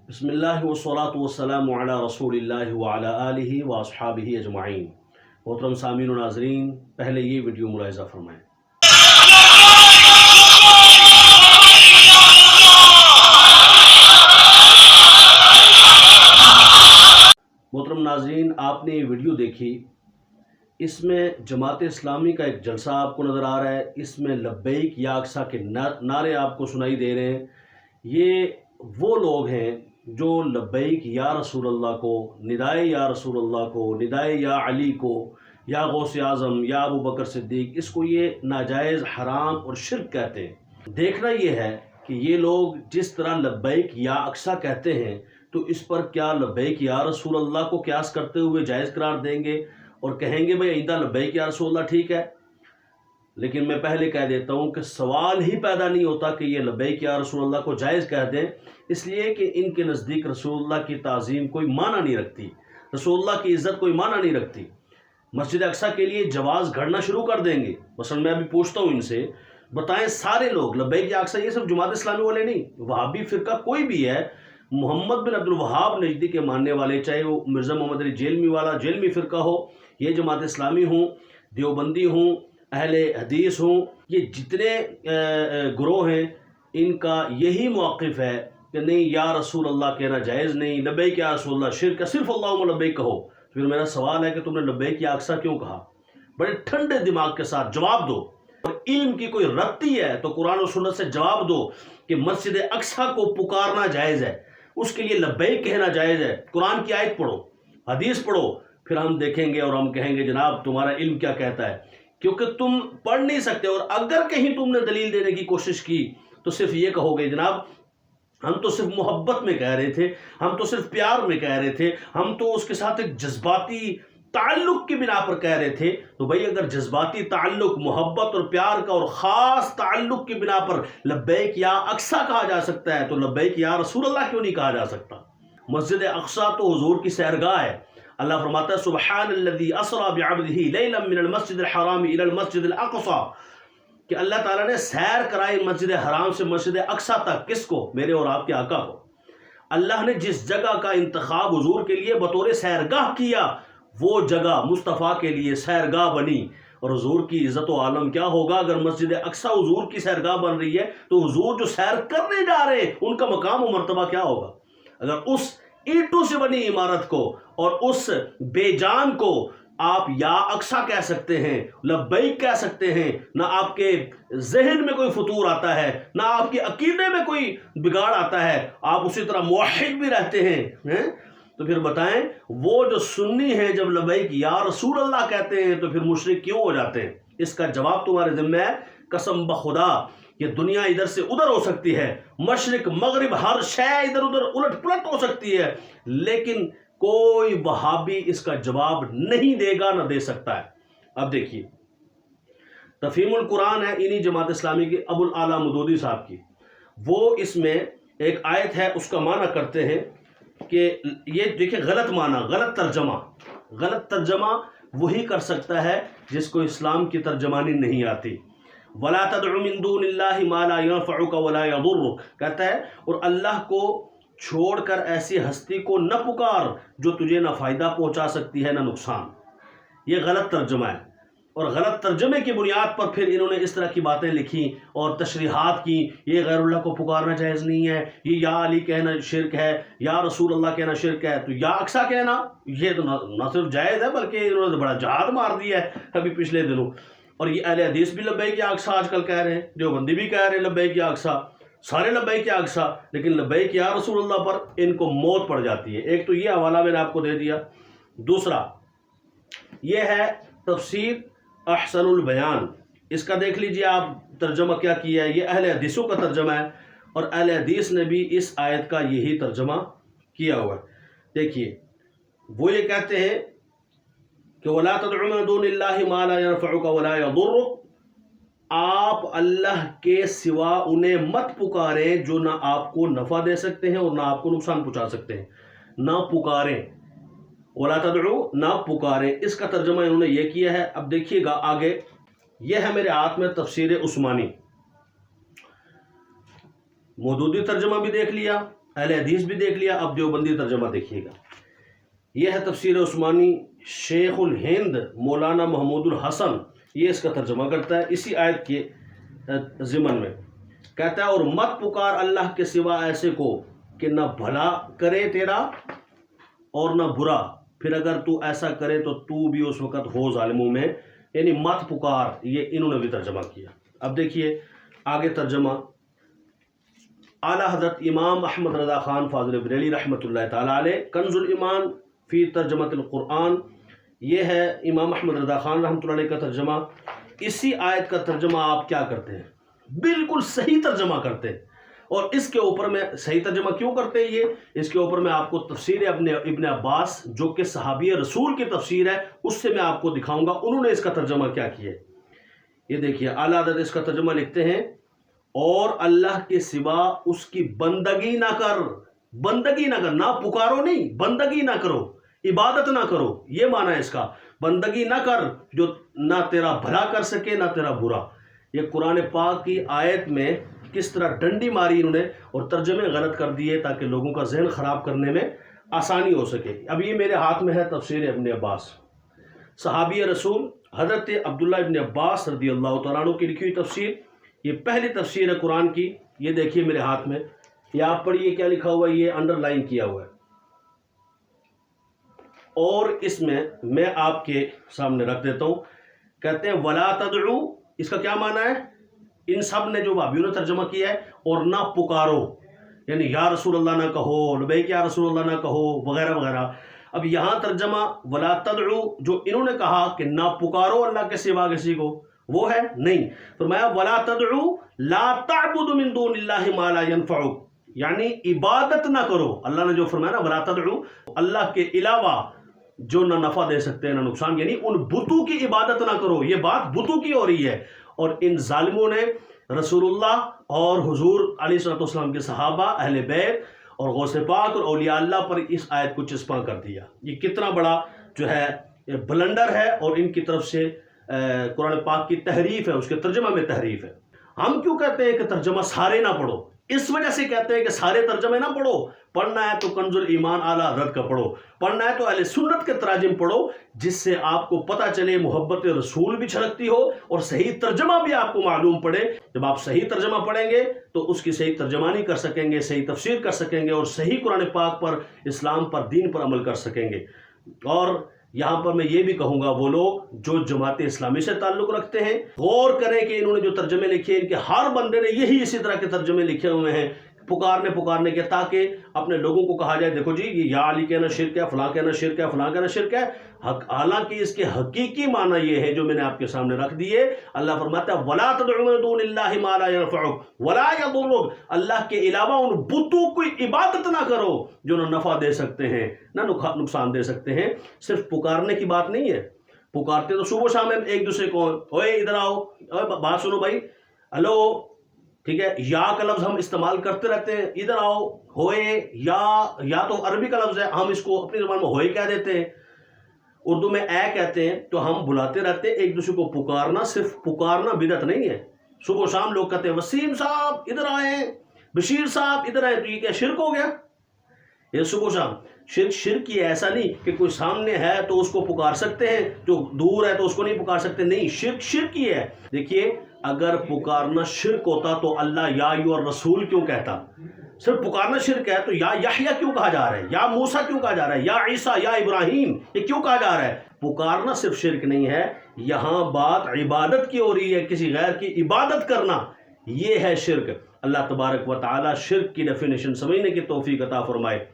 بسم اللہ والصلاة والسلام علی رسول اللہ وعلی آلہ واصحابہ اجمعین۔ محترم سامعین و ناظرین، پہلے یہ ویڈیو ملاحظہ فرمائیں۔ محترم ناظرین، آپ نے یہ ویڈیو دیکھی، اس میں جماعت اسلامی کا ایک جلسہ آپ کو نظر آ رہا ہے، اس میں لبیک یا اقصیٰ کے نعرے آپ کو سنائی دے رہے ہیں۔ یہ وہ لوگ ہیں جو لبیک یا رسول اللہ کو، ندائے یا رسول اللہ کو، ندائے یا علی کو، یا غوث اعظم یا ابو بکر صدیق، اس کو یہ ناجائز، حرام اور شرک کہتے ہیں۔ دیکھنا یہ ہے کہ یہ لوگ جس طرح لبیک یا اقصیٰ کہتے ہیں تو اس پر کیا لبیک یا رسول اللہ کو قیاس کرتے ہوئے جائز قرار دیں گے اور کہیں گے بھئی آئندہ لبیک یا رسول اللہ ٹھیک ہے؟ لیکن میں پہلے کہہ دیتا ہوں کہ سوال ہی پیدا نہیں ہوتا کہ یہ لبیک یا رسول اللہ کو جائز کہہ دیں، اس لیے کہ ان کے نزدیک رسول اللہ کی تعظیم کوئی معنی نہیں رکھتی، رسول اللہ کی عزت کوئی معنی نہیں رکھتی۔ مسجد اقصیٰ کے لیے جواز گھڑنا شروع کر دیں گے۔ مثلا میں ابھی پوچھتا ہوں ان سے، بتائیں سارے لوگ لبیک یا اقصیٰ، یہ صرف جماعت اسلامی والے نہیں، وہابی فرقہ کوئی بھی ہے، محمد بن عبد الوہاب نجدی کے ماننے والے، چاہے وہ مرزا محمد علی جیلمی والا جیلمی فرقہ ہو، یہ جماعت اسلامی ہوں، دیوبندی ہوں، اہل حدیث ہوں، یہ جتنے گروہ ہیں، ان کا یہی موقف ہے کہ نہیں، یا رسول اللہ کہنا جائز نہیں، لبیک یا رسول اللہ شرک ہے، صرف اللہم لبیک کہو۔ پھر میرا سوال ہے کہ تم نے لبیک یا اقصیٰ کیوں کہا؟ بڑے ٹھنڈے دماغ کے ساتھ جواب دو، اور علم کی کوئی رتی ہے تو قرآن و سنت سے جواب دو کہ مسجد اقصیٰ کو پکارنا جائز ہے، اس کے لیے لبیک کہنا جائز ہے۔ قرآن کی آیت پڑھو، حدیث پڑھو، پھر ہم دیکھیں گے اور ہم کہیں گے جناب تمہارا علم کیا کہتا ہے، کیونکہ تم پڑھ نہیں سکتے، اور اگر کہیں تم نے دلیل دینے کی کوشش کی تو صرف یہ کہو گے جناب ہم تو صرف محبت میں کہہ رہے تھے، ہم تو صرف پیار میں کہہ رہے تھے، ہم تو اس کے ساتھ ایک جذباتی تعلق کی بنا پر کہہ رہے تھے۔ تو بھئی اگر جذباتی تعلق، محبت اور پیار کا اور خاص تعلق کی بنا پر لبیک یا اقصیٰ کہا جا سکتا ہے تو لبیک یا رسول اللہ کیوں نہیں کہا جا سکتا؟ مسجد اقصیٰ تو حضور کی سیرگاہ ہے۔ اللہ فرماتا ہے سبحان الذی اسری بعبدہ لیلا من المسجد الحرام الی المسجد الاقصی، کہ اللہ تعالیٰ نے سیر کرائی مسجد حرام سے مسجد اقصیٰ تک، کس کو؟ میرے اور آپ کے آقا کو۔ اللہ نے جس جگہ کا انتخاب حضور کے لیے بطور سیرگاہ کیا، وہ جگہ مصطفیٰ کے لیے سیرگاہ بنی، اور حضور کی عزت و عالم کیا ہوگا اگر مسجد اقصیٰ حضور کی سیرگاہ بن رہی ہے تو حضور جو سیر کرنے جا رہے ہیں ان کا مقام و مرتبہ کیا ہوگا؟ اگر اس اینٹوں سے بنی عمارت کو اور اس بے جان کو آپ یا اقصیٰ کہہ سکتے ہیں، لبیک کہہ سکتے ہیں، نہ آپ کے ذہن میں کوئی فطور آتا ہے، نہ آپ کے عقیدے میں کوئی بگاڑ آتا ہے، آپ اسی طرح موحد بھی رہتے ہیں، تو پھر بتائیں وہ جو سنی ہیں جب لبیک یا رسول اللہ کہتے ہیں تو پھر مشرک کیوں ہو جاتے ہیں؟ اس کا جواب تمہارے ذمہ ہے۔ قسم بخدا یہ دنیا ادھر سے ادھر ہو سکتی ہے، مشرق مغرب ہر شے ادھر ادھر الٹ پلٹ ہو سکتی ہے، لیکن کوئی وہابی اس کا جواب نہیں دے گا، نہ دے سکتا ہے۔ اب دیکھیے تفہیم القرآن ہے انہی جماعت اسلامی کے ابو الاعلیٰ مودودی صاحب کی، وہ اس میں ایک آیت ہے اس کا معنی کرتے ہیں کہ یہ دیکھیں غلط معنی، غلط ترجمہ وہی کر سکتا ہے جس کو اسلام کی ترجمانی نہیں آتی۔ وَلَا تَدْعُ مِن دُونِ اللَّهِ مَا لَا يَنفَعُكَ وَلَا يَضُرُّكَ، کہتا ہے اور اللہ کو چھوڑ کر ایسی ہستی کو نہ پکار جو تجھے نہ فائدہ پہنچا سکتی ہے نہ نقصان۔ یہ غلط ترجمہ ہے، اور غلط ترجمے کی بنیاد پر پھر انہوں نے اس طرح کی باتیں لکھی اور تشریحات کی، یہ غیر اللہ کو پکارنا جائز نہیں ہے، یہ یا علی کہنا شرک ہے، یا رسول اللہ کہنا شرک ہے، تو یا اقصیٰ کہنا یہ تو نہ صرف جائز ہے بلکہ انہوں نے بڑا جہاد مار دیا ہے ابھی پچھلے دنوں۔ اور یہ اہل حدیث بھی لبیک یا اقصیٰ آج کل کہہ رہے ہیں، دیوبندی بھی کہہ رہے ہیں لبیک یا اقصیٰ، سارے لبیک یا اقصیٰ، لیکن لبیک یا رسول اللہ پر ان کو موت پڑ جاتی ہے۔ ایک تو یہ حوالہ میں نے آپ کو دے دیا، دوسرا یہ ہے تفسیر احسن البیان، اس کا دیکھ لیجئے آپ ترجمہ کیا کیا ہے، یہ اہل حدیثوں کا ترجمہ ہے، اور اہل حدیث نے بھی اس آیت کا یہی ترجمہ کیا ہوا ہے۔ دیکھیے وہ یہ کہتے ہیں کہ وَلَا تَدْعُ مِن دُونِ اللَّهِ مَا لَا يَنفَعُكَ وَلَا يَضُرُّكَ، آپ اللہ کے سوا انہیں مت پکاریں جو نہ آپ کو نفع دے سکتے ہیں اور نہ آپ کو نقصان پہنچا سکتے ہیں، نہ پکاریں، وَلَا تَدْعُ، نہ پکاریں، اس کا ترجمہ انہوں نے یہ کیا ہے۔ اب دیکھیے گا آگے، یہ ہے میرے ہاتھ میں تفسیر عثمانی، مودودی ترجمہ بھی دیکھ لیا، اہل حدیث بھی دیکھ لیا، اب دیوبندی ترجمہ دیکھیے گا۔ یہ ہے تفسیر عثمانی، شیخ الہند مولانا محمود الحسن یہ اس کا ترجمہ کرتا ہے اسی آیت کے ضمن میں۔ کہتا ہے اور مت پکار اللہ کے سوا ایسے کو کہ نہ بھلا کرے تیرا اور نہ برا، پھر اگر تو ایسا کرے تو تو بھی اس وقت ہو ظالموں میں، یعنی مت پکار، یہ انہوں نے بھی ترجمہ کیا۔ اب دیکھیے آگے ترجمہ اعلیٰ حضرت امام احمد رضا خان فاضل بریلوی رحمۃ اللہ تعالیٰ علیہ، کنز الایمان فی ترجمۃ القرآن، یہ ہے امام احمد رضا خان رحمۃ اللہ علیہ کا ترجمہ۔ اسی آیت کا ترجمہ آپ کیا کرتے ہیں؟ بالکل صحیح ترجمہ کرتے ہیں، اور اس کے اوپر میں صحیح ترجمہ کیوں کرتے ہیں یہ اس کے اوپر میں آپ کو تفسیر ابن عباس جو کہ صحابی رسول کی تفسیر ہے اس سے میں آپ کو دکھاؤں گا انہوں نے اس کا ترجمہ کیا کیا ہے۔ یہ دیکھیے اعلیٰ حضرت اس کا ترجمہ لکھتے ہیں اور اللہ کے سوا اس کی بندگی نہ کر، بندگی نہ کر، نہ پکارو نہیں، بندگی نہ کرو، عبادت نہ کرو، یہ معنی ہے اس کا، بندگی نہ کر جو نہ تیرا بھلا کر سکے نہ تیرا برا۔ یہ قرآن پاک کی آیت میں کس طرح ڈنڈی ماری انہوں نے اور ترجمے غلط کر دیے تاکہ لوگوں کا ذہن خراب کرنے میں آسانی ہو سکے۔ اب یہ میرے ہاتھ میں ہے تفسیر ابن عباس، صحابی رسول حضرت عبداللہ ابن عباس رضی اللہ تعالیٰ عنہ کی لکھی ہوئی تفسیر، یہ پہلی تفسیر ہے قرآن کی۔ یہ دیکھیے میرے ہاتھ میں، یہ آپ پڑھیے کیا لکھا ہوا ہے، یہ انڈر لائن کیا ہوا ہے، اور اس میں آپ کے سامنے رکھ دیتا ہوں۔ کہتے ہیں ولا تدعو، اس کا کیا معنی ہے؟ ان سب نے جو بھابیوں نے ترجمہ کیا ہے، اور نہ پکارو، یعنی یا رسول اللہ نہ کہو، لبیک یا رسول اللہ نہ کہو، وغیرہ وغیرہ۔ اب یہاں ترجمہ ولا تدعو جو انہوں نے کہا کہ نہ پکارو اللہ کے سوا کسی کو، وہ ہے نہیں، فرمایا ولا تدعو لا تعبد من دون اللہ ما لا ينفعک، یعنی عبادت نہ کرو۔ اللہ نے جو فرمایا نا ولا تدعو، اللہ کے علاوہ جو نہ نفع دے سکتے ہیں نہ نقصان، یعنی ان بتوں کی عبادت نہ کرو۔ یہ بات بتوں کی ہو رہی ہے، اور ان ظالموں نے رسول اللہ اور حضور علیہ الصلوۃ والسلام کے صحابہ، اہل بیت اور غوث پاک اور اولیاء اللہ پر اس آیت کو چسپاں کر دیا۔ یہ کتنا بڑا جو ہے بلنڈر ہے، اور ان کی طرف سے قرآن پاک کی تحریف ہے، اس کے ترجمہ میں تحریف ہے۔ ہم کیوں کہتے ہیں کہ ترجمہ سارے نہ پڑھو؟ اس وجہ سے کہتے ہیں کہ سارے ترجمے نہ پڑھو، پڑھنا ہے تو کنز الایمان اعلیٰ حضرت کا پڑھو، پڑھنا ہے تو اہل سنت کے تراجم پڑھو، جس سے آپ کو پتہ چلے، محبت رسول بھی چھلکتی ہو اور صحیح ترجمہ بھی آپ کو معلوم پڑے۔ جب آپ صحیح ترجمہ پڑھیں گے تو اس کی صحیح ترجمانی کر سکیں گے، صحیح تفسیر کر سکیں گے، اور صحیح قرآن پاک پر، اسلام پر، دین پر عمل کر سکیں گے۔ اور یہاں پر میں یہ بھی کہوں گا وہ لوگ جو جماعت اسلامی سے تعلق رکھتے ہیں، غور کریں کہ انہوں نے جو ترجمے لکھے ہیں، ان کے ہر بندے نے یہی اسی طرح کے ترجمے لکھے ہوئے ہیں پکارنے کے، تاکہ اپنے لوگوں کو کہا جائے دیکھو جی یہ یا علی کہنا شرک ہے، فلاں کہنا شرک ہے، فلاں کہنا شرک ہے، حالانکہ اس کے حقیقی معنی یہ ہے جو میں نے آپ کے سامنے رکھ دیے۔ اللہ فرماتا ہے وَلَا تَدْعُ مِن دُونِ اللَّهِ مَا لَا يَنفَعُكَ وَلَا يَضُرُّكَ، اللہ کے علاوہ ان بتوں کی عبادت نہ کرو جو نہ نفع دے سکتے ہیں نہ نقصان دے سکتے ہیں۔ صرف پکارنے کی بات نہیں ہے، پکارتے تو صبح و شام ایک دوسرے کو، اوے ادھر آؤ، اوے بات سنو بھائی، ہلو، ٹھیک ہے، یا کا لفظ ہم استعمال کرتے رہتے ہیں، ادھر آؤ، ہوئے، یا تو عربی کا لفظ ہے، ہم اس کو اپنی زبان میں ہوئے کہہ دیتے ہیں، اردو میں اے کہتے ہیں، تو ہم بلاتے رہتے ہیں ایک دوسرے کو۔ پکارنا، صرف پکارنا بدعت نہیں ہے۔ صبح و شام لوگ کہتے ہیں وسیم صاحب ادھر آئیں، بشیر صاحب ادھر آئیں، تو یہ کیا شرک ہو گیا؟ یہ صبح و شام شرک یہ ایسا نہیں کہ کوئی سامنے ہے تو اس کو پکار سکتے ہیں، جو دور ہے تو اس کو نہیں پکار سکتے، نہیں، شرک یہ ہے۔ دیکھیے اگر پکارنا شرک ہوتا تو اللہ یا ایھا الرسول کیوں کہتا؟ صرف پکارنا شرک ہے تو یا یحییٰ کیوں کہا جا رہا ہے، یا موسیٰ کیوں کہا جا رہا ہے، یا عیسیٰ، یا ابراہیم، یہ کیوں کہا جا رہا ہے؟ پکارنا صرف شرک نہیں ہے، یہاں بات عبادت کی ہو رہی ہے، کسی غیر کی عبادت کرنا، یہ ہے شرک۔ اللہ تبارک و تعالی شرک کی ڈیفینیشن سمجھنے کی توفیق عطا فرمائے۔